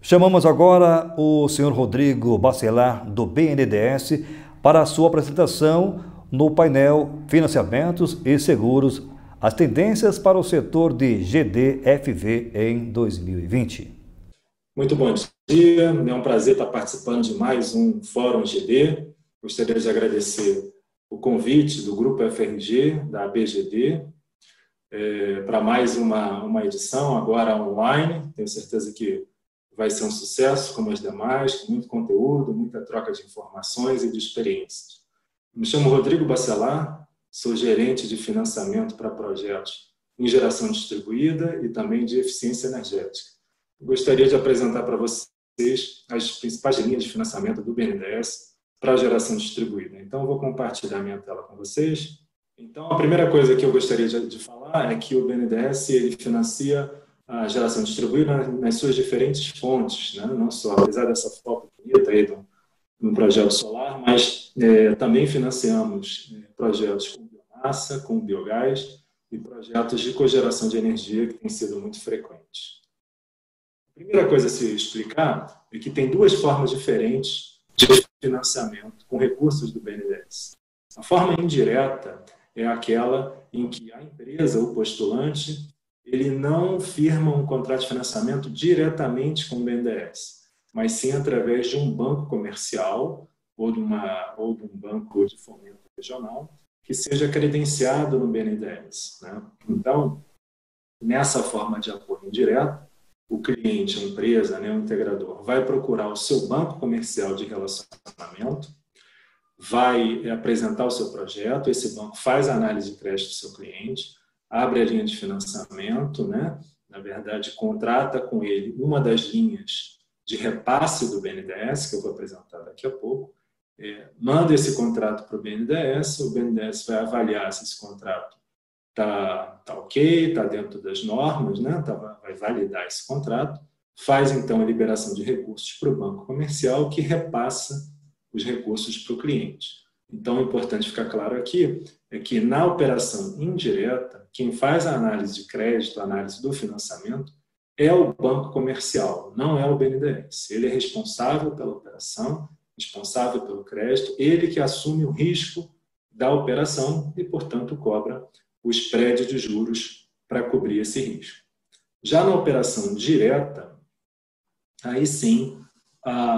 Chamamos agora o senhor Rodrigo Bacelar, do BNDES, para a sua apresentação no painel Financiamentos e Seguros, as tendências para o setor de GDFV em 2020. Muito bom dia, é um prazer estar participando de mais um Fórum GD. Gostaria de agradecer o convite do Grupo FRG, da ABGD, para mais uma edição, agora online. Tenho certeza que vai ser um sucesso, como as demais, com muito conteúdo, muita troca de informações e de experiências. Me chamo Rodrigo Bacelar, sou gerente de financiamento para projetos em geração distribuída e também de eficiência energética. Gostaria de apresentar para vocês as principais linhas de financiamento do BNDES para a geração distribuída. Então, eu vou compartilhar minha tela com vocês. Então, a primeira coisa que eu gostaria de falar é que o BNDES ele financia a geração distribuída nas suas diferentes fontes, né? Não só, apesar dessa foto bonita aí de um projeto solar, mas também financiamos projetos com biomassa, com biogás e projetos de cogeração de energia que têm sido muito frequentes. A primeira coisa a se explicar é que tem duas formas diferentes de financiamento com recursos do BNDES. A forma indireta é aquela em que a empresa, o postulante, ele não firma um contrato de financiamento diretamente com o BNDES, mas sim através de um banco comercial ou de um banco de fomento regional que seja credenciado no BNDES, né? Então, nessa forma de apoio indireto, o cliente, a empresa, né, o integrador, vai procurar o seu banco comercial de relacionamento, vai apresentar o seu projeto, esse banco faz a análise de crédito do seu cliente, abre a linha de financiamento, né? Na verdade, contrata com ele uma das linhas de repasse do BNDES, que eu vou apresentar daqui a pouco, manda esse contrato para o BNDES vai avaliar se esse contrato está ok, está dentro das normas, né? Vai validar esse contrato, faz então a liberação de recursos para o banco comercial, que repassa os recursos para o cliente. Então, é importante ficar claro aqui é que na operação indireta, quem faz a análise de crédito, a análise do financiamento, é o banco comercial, não é o BNDES. Ele é responsável pela operação, responsável pelo crédito, ele que assume o risco da operação e, portanto, cobra o spread de juros para cobrir esse risco. Já na operação direta, aí sim,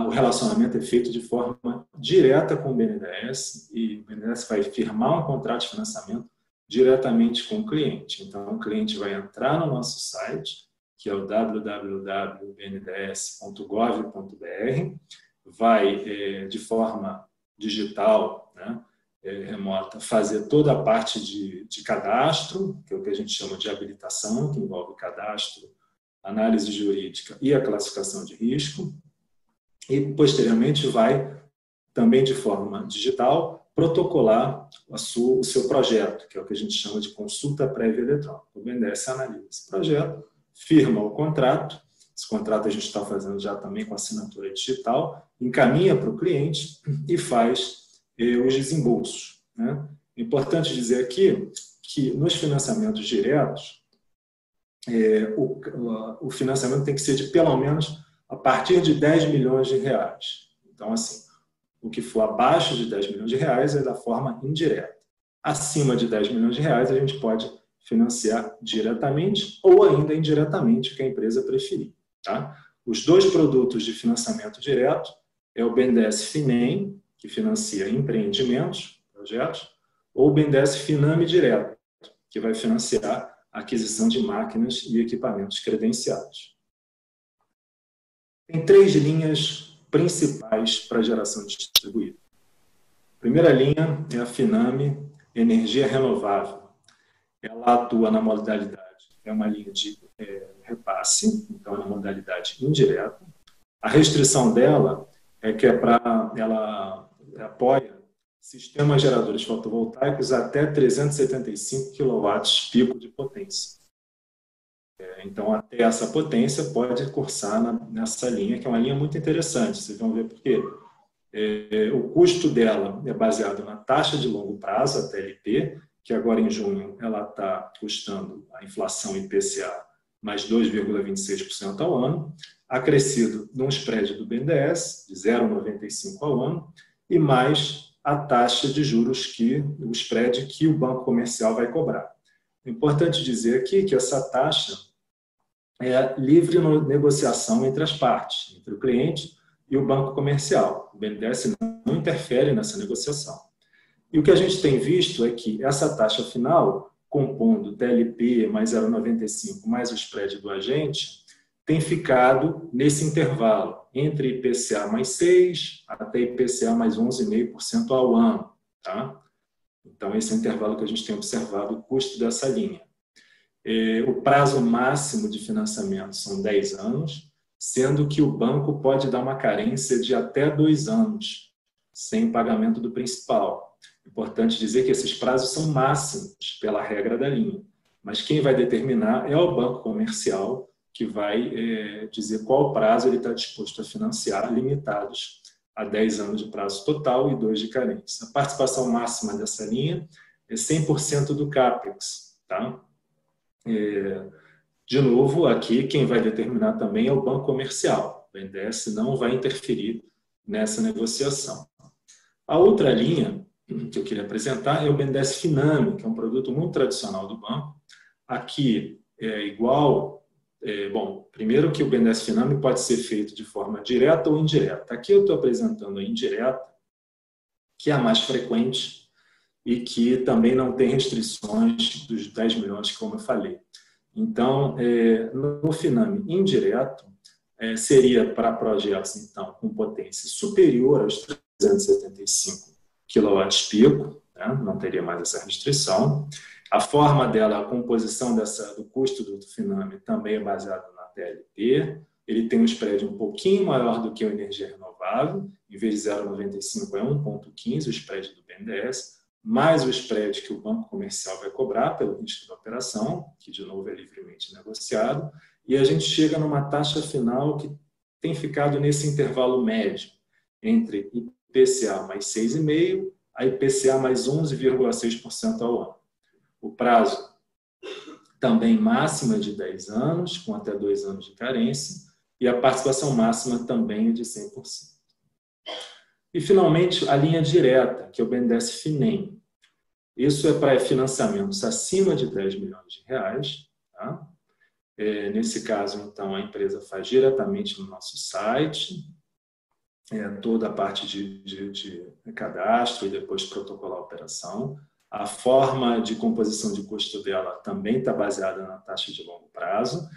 o relacionamento é feito de forma direta com o BNDES e o BNDES vai firmar um contrato de financiamento diretamente com o cliente. Então, o cliente vai entrar no nosso site, que é o www.bnds.gov.br, vai, de forma digital, né, remota, fazer toda a parte de cadastro, que é o que a gente chama de habilitação, que envolve cadastro, análise jurídica e a classificação de risco. E, posteriormente, vai, também de forma digital, protocolar o seu projeto, que é o que a gente chama de consulta prévia eletrônica. O BNDES analisa esse projeto, firma o contrato, esse contrato a gente está fazendo já também com assinatura digital, encaminha para o cliente e faz os desembolsos, né? É importante dizer aqui que nos financiamentos diretos, o financiamento tem que ser de pelo menos a partir de 10 milhões de reais. Então, assim, o que for abaixo de 10 milhões de reais é da forma indireta. Acima de 10 milhões de reais, a gente pode financiar diretamente ou ainda indiretamente, o que a empresa preferir. Tá? Os dois produtos de financiamento direto é o BNDES Finem, que financia empreendimentos, projetos, ou o BNDES Finame Direto, que vai financiar a aquisição de máquinas e equipamentos credenciados. Tem três linhas principais para a geração distribuída. A primeira linha é a Finame Energia Renovável. Ela atua na modalidade, é uma linha de repasse, então é na modalidade indireta. A restrição dela é que ela apoia sistemas geradores fotovoltaicos até 375 kW pico de potência. Então, até essa potência pode cursar nessa linha, que é uma linha muito interessante. Vocês vão ver por quê. O custo dela é baseado na taxa de longo prazo, a TLP, que agora em junho ela está custando a inflação IPCA mais 2,26% ao ano. acrescido num spread do BNDES, de 0,95 ao ano, e mais a taxa de juros o spread que o banco comercial vai cobrar. É importante dizer aqui que essa taxa é livre negociação entre as partes, entre o cliente e o banco comercial. O BNDES não interfere nessa negociação. E o que a gente tem visto é que essa taxa final, compondo TLP mais 0,95 mais o spread do agente, tem ficado nesse intervalo, entre IPCA mais 6 até IPCA mais 11,5% ao ano. Tá? Então, esse é o intervalo que a gente tem observado o custo dessa linha. O prazo máximo de financiamento são 10 anos, sendo que o banco pode dar uma carência de até 2 anos, sem pagamento do principal. Importante dizer que esses prazos são máximos pela regra da linha, mas quem vai determinar é o banco comercial, que vai dizer qual prazo ele está disposto a financiar, limitados a 10 anos de prazo total e 2 de carência. A participação máxima dessa linha é 100% do CAPEX. Tá? De novo, aqui quem vai determinar também é o banco comercial. O BNDES não vai interferir nessa negociação. A outra linha que eu queria apresentar é o BNDES Finame, que é um produto muito tradicional do banco. Aqui é igual... Bom, primeiro que o BNDES Finame pode ser feito de forma direta ou indireta. Aqui eu estou apresentando a indireta, que é a mais frequente e que também não tem restrições dos 10 milhões, como eu falei. Então, no Finame indireto, seria para projetos então, com potência superior aos 375 kW-pico, né? Não teria mais essa restrição. A forma dela, a composição do custo do Finame também é baseada na TLP. Ele tem um spread um pouquinho maior do que a energia renovável. Em vez de 0,95 é 1,15 o spread do BNDES, mais o spread que o banco comercial vai cobrar pelo risco da operação, que de novo é livremente negociado. E a gente chega numa taxa final que tem ficado nesse intervalo médio, entre IPCA mais 6,5% a IPCA mais 11,6% ao ano. O prazo também máxima de 10 anos, com até 2 anos de carência, e a participação máxima também é de 100%. E, finalmente, a linha direta, que é o BNDES Finem. Isso é para financiamentos acima de 10 milhões de reais. Tá? Nesse caso, então, a empresa faz diretamente no nosso site, toda a parte de cadastro e depois protocolar a operação. A forma de composição de custo dela também está baseada na taxa de longo prazo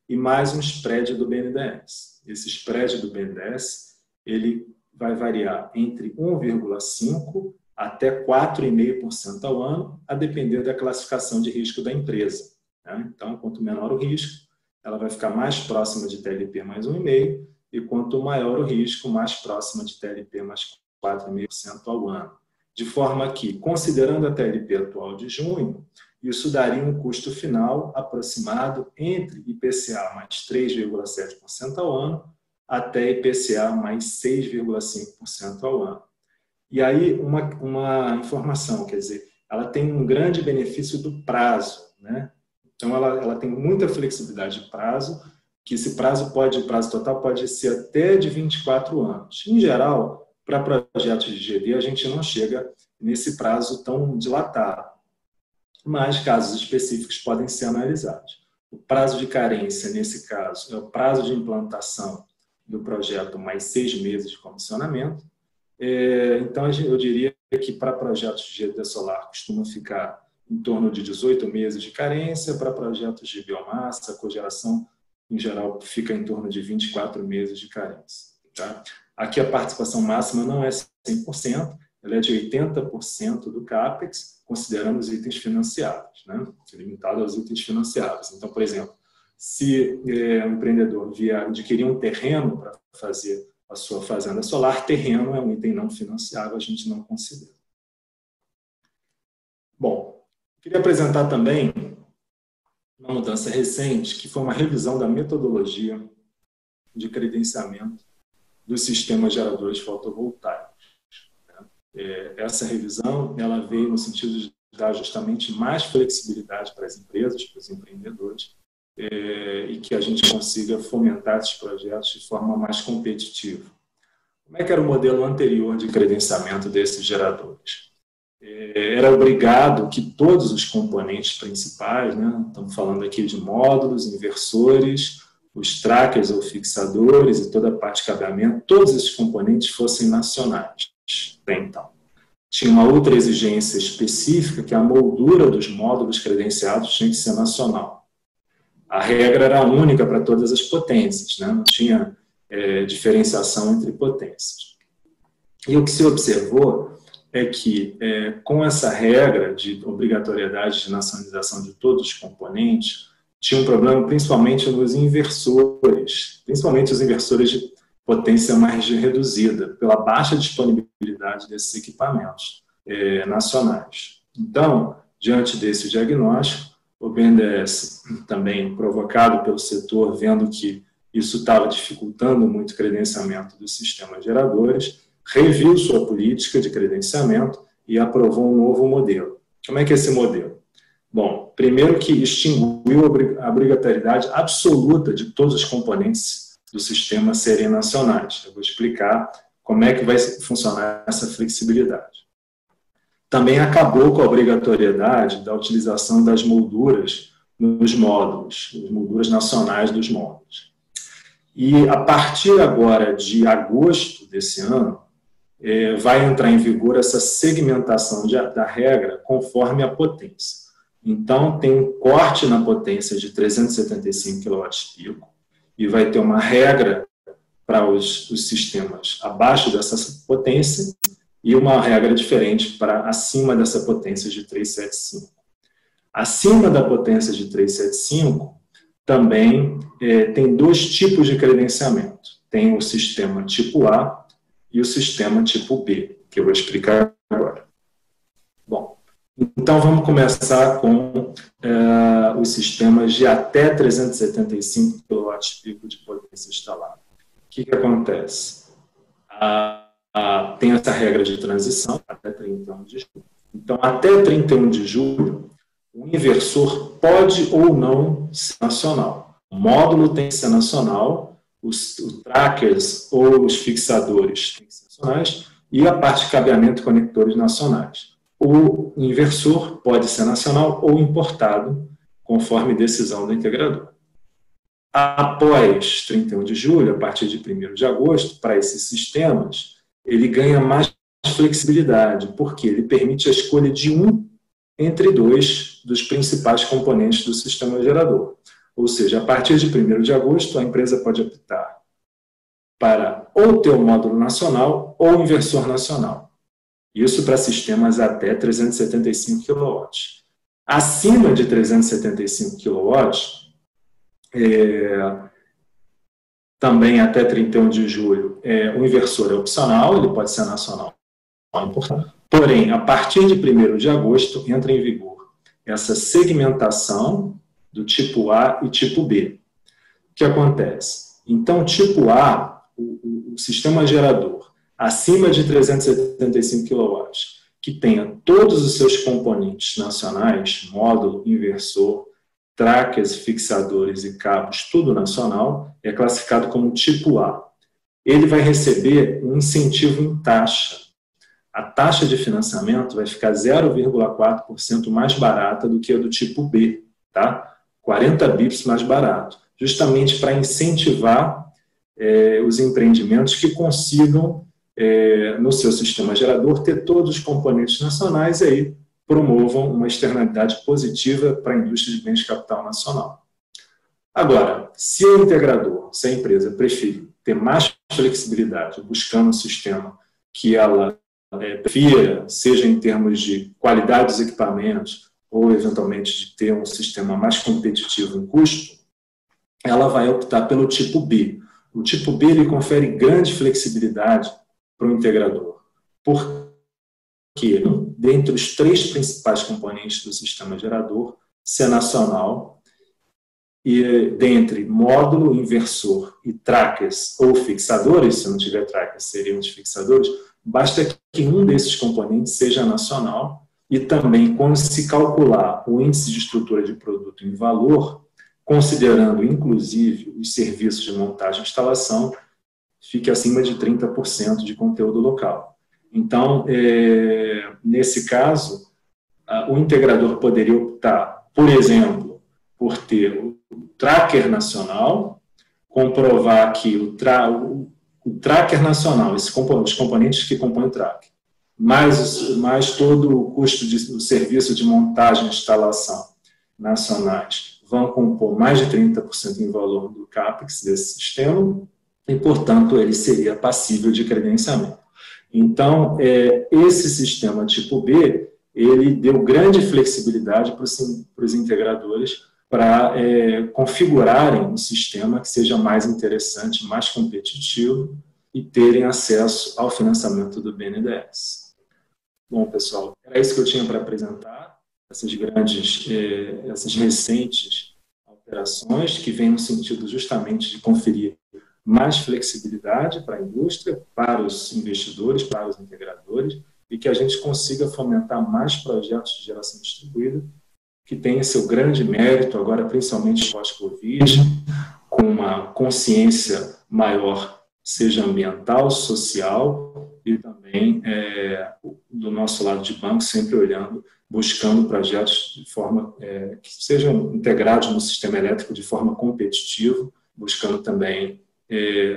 e mais um spread do BNDES. Esse spread do BNDES ele vai variar entre 1,5% até 4,5% ao ano, a depender da classificação de risco da empresa. Né? Então, quanto menor o risco, ela vai ficar mais próxima de TLP mais 1,5%, e quanto maior o risco, mais próxima de TLP mais 4,5% ao ano. De forma que, considerando a TLP atual de junho, isso daria um custo final aproximado entre IPCA mais 3,7% ao ano até IPCA mais 6,5% ao ano. E aí, uma informação, quer dizer, ela tem um grande benefício do prazo, né? Então, ela tem muita flexibilidade de prazo, que esse prazo total pode ser até de 24 anos. Em geral, para projetos de GD, a gente não chega nesse prazo tão dilatado, mas casos específicos podem ser analisados. O prazo de carência, nesse caso, é o prazo de implantação do projeto mais 6 meses de comissionamento. Então, eu diria que para projetos de GD solar costuma ficar em torno de 18 meses de carência, para projetos de biomassa, cogeração, em geral, fica em torno de 24 meses de carência. Tá? Aqui a participação máxima não é 100%, ela é de 80% do CAPEX, considerando os itens financiáveis, né? Limitado aos itens financiáveis. Então, por exemplo, se um empreendedor vier adquirir um terreno para fazer a sua fazenda solar, terreno é um item não financiável, a gente não considera. Bom, queria apresentar também uma mudança recente, que foi uma revisão da metodologia de credenciamento dos sistemas geradores fotovoltaicos. Essa revisão ela veio no sentido de dar justamente mais flexibilidade para as empresas, para os empreendedores, e que a gente consiga fomentar esses projetos de forma mais competitiva. Como é que era o modelo anterior de credenciamento desses geradores? Era obrigado que todos os componentes principais, né, estamos falando aqui de módulos, inversores, os trackers ou fixadores e toda a parte de cabeamento, todos esses componentes fossem nacionais. Então, tinha uma outra exigência específica, que a moldura dos módulos credenciados tinha que ser nacional. A regra era única para todas as potências, né? Não tinha diferenciação entre potências. E o que se observou é que, com essa regra de obrigatoriedade de nacionalização de todos os componentes, tinha um problema principalmente nos inversores, principalmente os inversores de potência mais reduzida, pela baixa disponibilidade desses equipamentos nacionais. Então, diante desse diagnóstico, o BNDES, também provocado pelo setor, vendo que isso estava dificultando muito o credenciamento dos sistemas geradores, reviu sua política de credenciamento e aprovou um novo modelo. Como é que é esse modelo? Bom, primeiro que extinguiu a obrigatoriedade absoluta de todos os componentes do sistema serem nacionais. Eu vou explicar como é que vai funcionar essa flexibilidade. Também acabou com a obrigatoriedade da utilização das molduras nos módulos, as molduras nacionais dos módulos. E a partir agora de agosto desse ano, vai entrar em vigor essa segmentação da regra conforme a potência. Então, tem um corte na potência de 375 kW-pico e vai ter uma regra para os sistemas abaixo dessa potência e uma regra diferente para acima dessa potência de 375. Acima da potência de 375, também tem dois tipos de credenciamento. Tem o sistema tipo A e o sistema tipo B, que eu vou explicar agora. Bom, então vamos começar com os sistemas de até 375 kW-pico de potência instalada. O que acontece? Tem essa regra de transição até 31 de julho. Então, até 31 de julho, o inversor pode ou não ser nacional. O módulo tem que ser nacional, os trackers ou os fixadores têm que ser nacionais e a parte de cabeamento e conectores nacionais. O inversor pode ser nacional ou importado, conforme decisão do integrador. Após 31 de julho, a partir de 1º de agosto, para esses sistemas, ele ganha mais flexibilidade, porque ele permite a escolha de um entre dois dos principais componentes do sistema gerador. Ou seja, a partir de 1º de agosto, a empresa pode optar para ou ter o módulo nacional ou o inversor nacional. Isso para sistemas até 375 kW. Acima de 375 kW, também até 31 de julho, o inversor é opcional, ele pode ser nacional ou importado. Porém, a partir de 1º de agosto, entra em vigor essa segmentação do tipo A e tipo B. O que acontece? Então, tipo A, o sistema gerador acima de 375 kW, que tenha todos os seus componentes nacionais, módulo, inversor, trackers, fixadores e cabos, tudo nacional, é classificado como tipo A. Ele vai receber um incentivo em taxa. A taxa de financiamento vai ficar 0,4% mais barata do que a do tipo B, tá? 40 bips mais barato, justamente para incentivar os empreendimentos que consigam, no seu sistema gerador, ter todos os componentes nacionais e aí promovam uma externalidade positiva para a indústria de bens de capital nacional. Agora, se o integrador, se a empresa preferir ter mais flexibilidade, buscando um sistema que ela prefira, seja em termos de qualidade dos equipamentos ou, eventualmente, de ter um sistema mais competitivo em custo, ela vai optar pelo tipo B. O tipo B ele confere grande flexibilidade para o integrador, porque, dentre os 3 principais componentes do sistema gerador, ser nacional, e dentre módulo, inversor e trackers ou fixadores, se não tiver trackers, seriam os fixadores, basta que um desses componentes seja nacional e também, quando se calcular o índice de estrutura de produto em valor, considerando inclusive os serviços de montagem e instalação, fique acima de 30% de conteúdo local. Então, nesse caso, o integrador poderia optar, por exemplo, por ter o tracker nacional, comprovar que o tracker nacional, os componentes que compõem o tracker, mais todo o custo do serviço de montagem e instalação nacionais vão compor mais de 30% em valor do CAPEX desse sistema e, portanto, ele seria passível de credenciamento. Então, esse sistema tipo B, ele deu grande flexibilidade para os integradores para configurarem um sistema que seja mais interessante, mais competitivo e terem acesso ao financiamento do BNDES. Bom, pessoal, era isso que eu tinha para apresentar, essas recentes alterações que vêm no sentido justamente de conferir mais flexibilidade para a indústria, para os investidores, para os integradores, e que a gente consiga fomentar mais projetos de geração distribuída, que tenha seu grande mérito agora, principalmente pós-Covid, com uma consciência maior, seja ambiental, social, e também do nosso lado de banco, sempre olhando, buscando projetos de forma que sejam integrados no sistema elétrico de forma competitiva, buscando também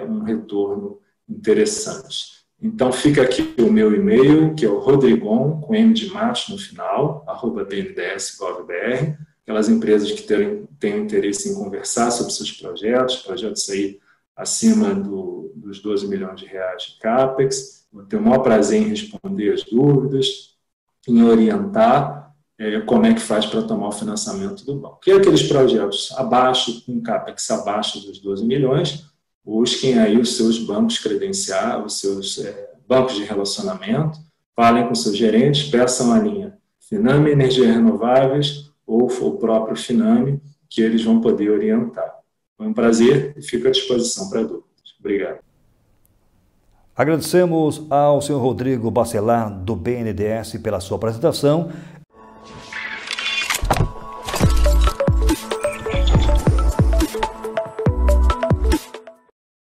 um retorno interessante. Então, fica aqui o meu e-mail, que é o Rodrigon, com M de macho no final, @bnds.gov.br, aquelas empresas que tenham interesse em conversar sobre seus projetos aí acima dos 12 milhões de reais de CAPEX. Vou ter o maior prazer em responder as dúvidas, em orientar como é que faz para tomar o financiamento do banco. E aqueles projetos abaixo, com CAPEX abaixo dos 12 milhões, busquem aí os seus bancos credenciados, os seus bancos de relacionamento, falem com seus gerentes, peçam a linha Finame Energias Renováveis ou o próprio Finame, que eles vão poder orientar. Foi um prazer e fico à disposição para dúvidas. Obrigado. Agradecemos ao senhor Rodrigo Bacelar, do BNDES, pela sua apresentação